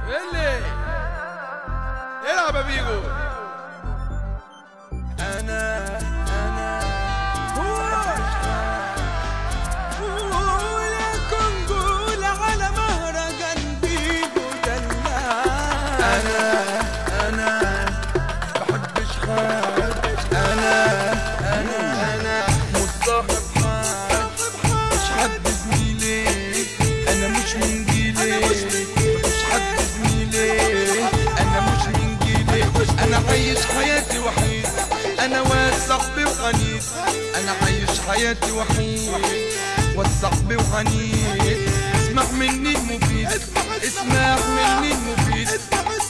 اللي العب يا بيجو. انا ولكن قول على مهرجان بيجو دلع. انا بحبش حد. انا مش صاحب حد، مش حد زميلي. انا مش من جيلي، مش حد زميلي. انا مش من جيلي، انا عايش حياتي وحيد. انا واد صاحبي وغنيت، انا عايش حياتي وحيد. واد صاحبي وغنيت. اسمع مني المفيد، اسمع مني المفيد.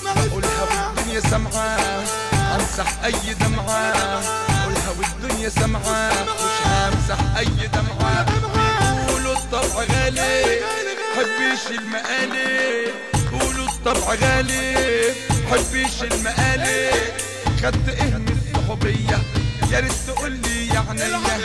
بقولها والدنيا سمعة، همسح اي دمعة. بقولها والدنيا سمعة، مش همسح اي دمعة. بيقولوا الطبع غالي، حبيش المقالي. قولوا الطبع غالي، حبيش المقالي. خدت ايه من الصحوبية؟ يا ريت تقولي يا عينيا.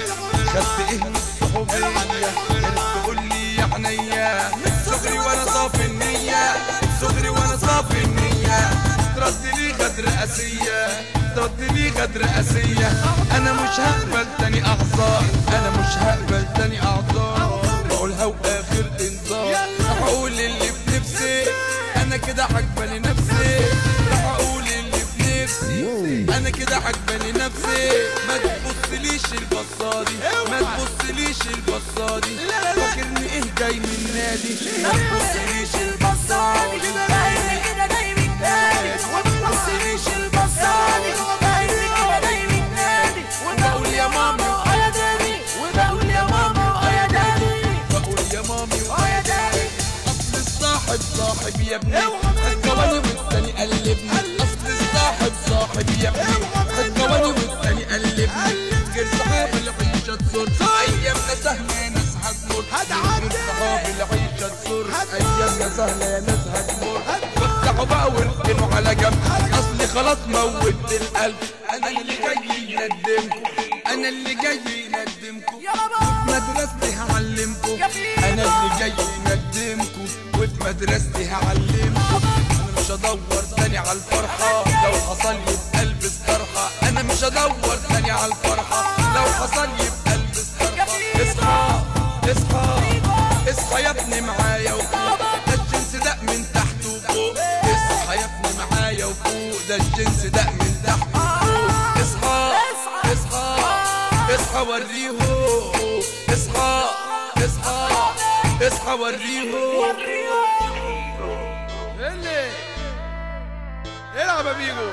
خدت ايه من الصحوبية؟ يا ريت تقولي يا عينيا. صغري وانا صافي النية، صغري وانا صافي النية. ترد لي غدر قاسية، ترد لي غدر قاسية. انا مش هقبل تاني اعذار، انا مش هقبل تاني اعذار. بقولها واخر انذار. راح اقول اللي بنفسي، انا كده عجباني نفسي. راح اقول اللي بنفسي، انا كده عجباني نفسي. ما تبصليش البصادي، ما تبصليش البصادي. فاكرني ايه جاي من نادي؟ ما تبصليش البصادي، فاكرني كده جاي من نادي. ما تبصليش البصادي، فاكرني كده جاي من نادي. وبقول يا مامي ويا دادي، وبقول يا مامي ويا دادي، بقول يا مامي ويا دادي. اصل الصاحب صاحب يا ابني، الجواني والتاني قلبني. اصل الصاحب صاحب يا ابني، الجواني والتاني قلبني. غير صحاب العيشة تزور، ايامنا سهلة يا ناس هتمر. غير صحاب العيشة تزور، ايامنا سهلة يا ناس هتمر. وسعوا بقى واركنوا على جنب، اصلي خلاص موت القلب. انا اللي جاي يندمكم، انا اللي جاي يندمكم. وفي مدرستي هعلمكم، انا اللي جاي يندمكم. وفي مدرستي هعلمكم. انا مش هدور تاني على الفرحة، لو حصل لي بقلب الصرحة. انا مش هدور تاني على الفرحة، لو حصل لي بقلب الصرحة. اصحى اصحى اصحى يا ابني معايا وفوق، ده الجنس ده من تحت وفوق. اصحى يا ابني معايا وفوق، ده الجنس ده من تحت وفوق. اصحى اصحى اصحى وريهم، اصحى اصحى اصحى وريهم. اللي العب يا بيجو.